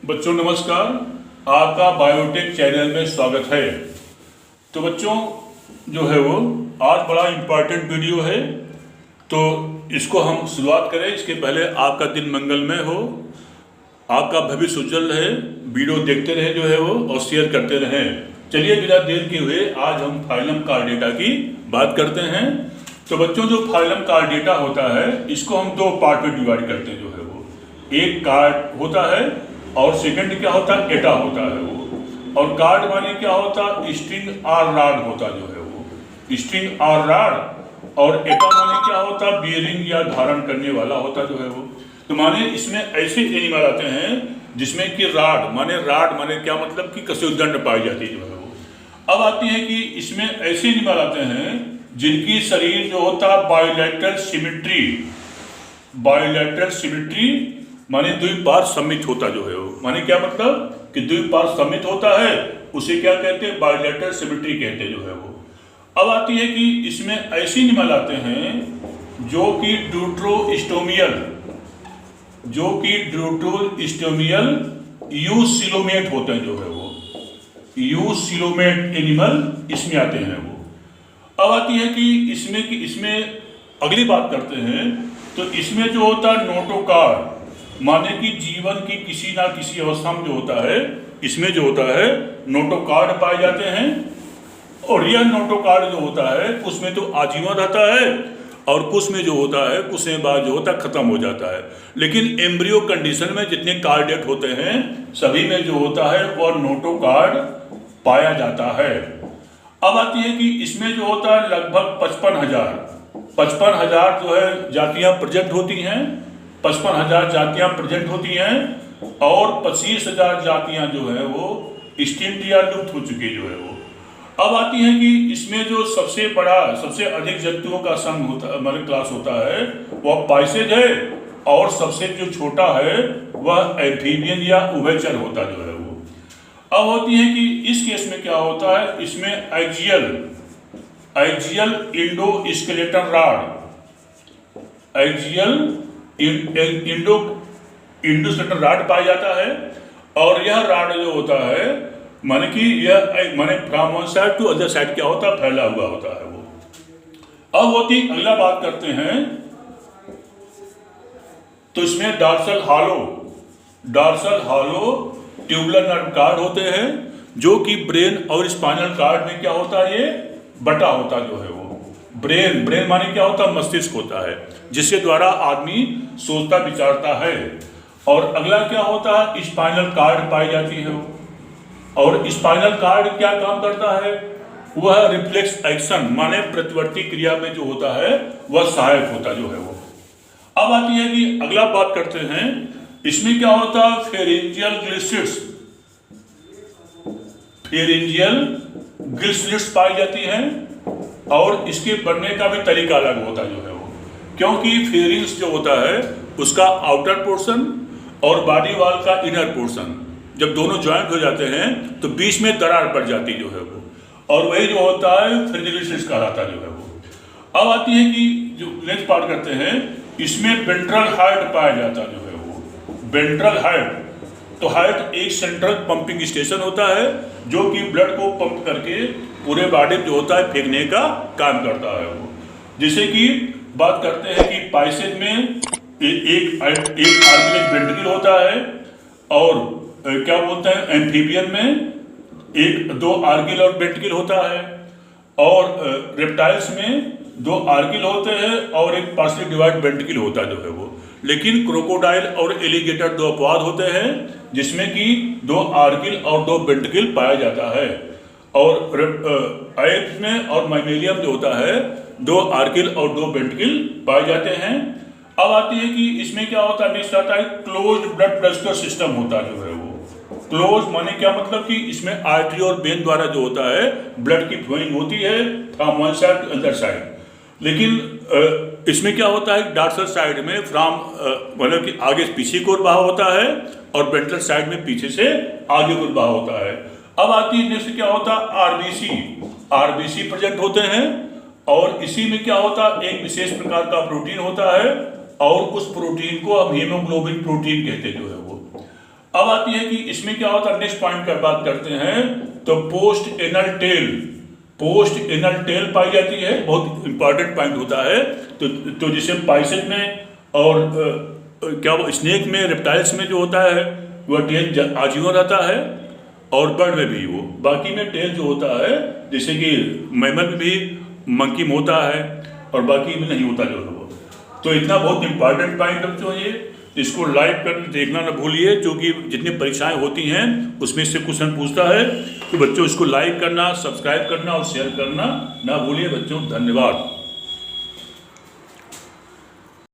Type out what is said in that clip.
बच्चों नमस्कार, आपका बायोटेक चैनल में स्वागत है। तो बच्चों जो है वो आज बड़ा इम्पोर्टेंट वीडियो है, तो इसको हम शुरुआत करें। इसके पहले आपका दिन मंगलमय हो, आपका भविष्य उज्जवल रहे। वीडियो देखते रहे जो है वो और शेयर करते रहें। चलिए बिना देर के हुए आज हम फाइलम कार्डेटा की बात करते हैं। तो बच्चों जो फाइलम कार्डेटा होता है इसको हम दो पार्ट में डिवाइड करते हैं। जो है वो एक कार्ड होता है और सेकंड क्या होता है, एटा होता है वो। और कार्ड माने क्या होता है, स्ट्रिंग आर राड होता जो है वो, स्ट्रिंग आर राड। और एटा माने क्या होता है, बियरिंग या धारण करने वाला होता जो है वो। तो माने इसमें ऐसे एनिमल आते हैं जिसमें कि राड माने क्या मतलब कि कशेरुदंड पाई जाती है जो है वो। अब आती है कि इसमें ऐसे एनिमल आते हैं जिनकी शरीर जो होता है बायोलैटरल सिमेट्री माने द्विपार्श्व सममित होता जो है वो। माने क्या मतलब कि द्विपार्श्व सममित होता है, उसे क्या कहते हैं, बायोलैटरल सिमेट्री कहते हैं जो है वो। अब आती है कि इसमें ऐसे एनिमल आते हैं जो कि ड्यूट्रोस्टोमियल यूसिलोमेट होते हैं जो है वो, यूसिलोमेट एनिमल इसमें आते हैं वो। अब आती है कि इसमें अगली बात करते हैं। तो इसमें जो होता है नोटोकार्ड माने कि जीवन की किसी ना किसी अवस्था में जो होता है इसमें जो होता है नोटोकार्ड पाए जाते हैं। और यह नोटोकार्ड जो होता है उसमें तो आजीवन रहता है और कुछ में जो होता है कुछ में बाद जो होता है खत्म हो जाता है। लेकिन एम्ब्रियो कंडीशन में जितने कार्डेट होते हैं सभी में जो होता है वह नोटोकार्ड पाया जाता है। अब आती है कि इसमें जो होता है लगभग 55,000 जो है जातियां प्रेजेंट होती हैं, 55,000 जातियां प्रेजेंट होती हैं। और 25,000 जातियां जो है वो एक्सटिंक्ट या लुप्त हो चुकी जो है वो। अब आती है कि इसमें जो सबसे अधिक जंतुओं का संघ होता है, क्लास होता है वह पाइसेज है। और सबसे जो छोटा है वह एम्फीबियन या उभयचर होता जो है वो। अब होती है कि इस केस में क्या होता है, इसमें एक्सियल इंडोस्केलेटल राड पाया जाता है। और यह राड जो होता है माने कि from one side to other side क्या होता है, फैला हुआ होता है वो। अब होती अगला बात करते हैं। तो इसमें dorsal hollow tubular nerve card होते हैं जो कि ब्रेन और स्पाइनल कार्ड में क्या होता है, ये बटा होता जो है वो। ब्रेन माने क्या होता है, मस्तिष्क होता है जिसके द्वारा आदमी सोचता विचारता है। और अगला क्या होता है, स्पाइनल कार्ड पाई जाती है वो। और स्पाइनल कार्ड क्या काम करता है, वह रिफ्लेक्स एक्शन माने प्रतिवर्ती क्रिया में जो होता है वह सहायक होता जो है वो। अब आती है कि अगला बात करते हैं। इसमें क्या होता है, फेरिंजियल ग्लिसरिड्स पाई जाती हैं। और इसके बनने का भी तरीका अलग होता जो है वो, क्योंकि फेरिंग्स जो होता है उसका आउटर पोर्शन और बॉडी वॉल का इनर पोर्शन जब दोनों ज्वाइंट हो जाते हैं तो बीच में दरार पड़ जाती जो है वो। और वही जो होता है फ्रिंजिलिसिस कहलाता जो है वो। अब आती है कि जो नेक्स्ट पार्ट करते हैं, इसमें वेंट्रल हार्ट पाया जाता जो है वो। वेंट्रल हार्ट तो हार्ट एक सेंट्रल पंपिंग स्टेशन होता है जो कि ब्लड को पंप करके पूरे बॉडी में जो होता है फेंकने का काम करता है वो। जैसे कि बात करते हैं कि पाइसेज में एक आर्गिलेज वेंट्रिकल होता है। और क्या बोलते हैं, एम्फीबियन में दो आर्गिल और वेंट्रिकल होता है। और रेप्टाइल्स में 2 आर्गिल होते हैं और एक पार्शियली डिवाइड वेंट्रिकल होता है जो है वो। लेकिन क्रोकोडाइल और एलिगेटर 2 अपवाद होते हैं जिसमें कि 2 आर्गिल और 2 वेंट्रिकल पाया जाता है। और एप्स में और मैमेलियम जो होता है 2 आर्गिल और 2 वेंट्रिकल पाए जाते हैं। अब आती है कि इसमें क्या होता है, नेक्स्ट आता है क्लोज्ड ब्लड वेस्कुलर सिस्टम होता जो है वो। क्लोज माने क्या मतलब कि इसमें आर्टरी और वेन द्वारा जो होता है ब्लड की फ्लोइंग होती है from one side to other side. लेकिन इसमें क्या होता है, डॉर्सल साइड में मतलब कि आगे से पीछे की ओर बहाव होता है और वेंट्रल साइड में पीछे से आगे की ओर बहाव होता है। अब आती है नेक्स्ट क्या होता है, आरबीसी प्रेजेंट होते हैं। और इसी में क्या होता है, एक विशेष प्रकार का प्रोटीन होता है और उस प्रोटीन को हम हीमोग्लोबिन प्रोटीन कहते हैं जो है वो। अब आती है कि इसमें क्या होता है, नेक्स्ट पॉइंट का बात करते हैं तो post anal tail, post anal tail पाई जाती है, बहुत इंपॉर्टेंट पॉइंट होता है। तो जिसे पाइसेट में और क्या वो स्नेक में, रेप्टाइल्स में जो होता है वह टेल आजीवन रहता है, और बर्ड में भी वो, बाकी में टेल जो होता है, जैसे कि मैमल में भी मंकी में होता है और बाकी में नहीं होता जो है वो। तो इतना बहुत इंपॉर्टेंट पॉइंट बच्चों ये, इसको लाइव कर देखना ना भूलिए, क्योंकि जितनी परीक्षाएं होती हैं उसमें से क्वेश्चन पूछता है। तो बच्चों इसको लाइक करना, सब्सक्राइब करना और शेयर करना ना भूलिए बच्चों। धन्यवाद।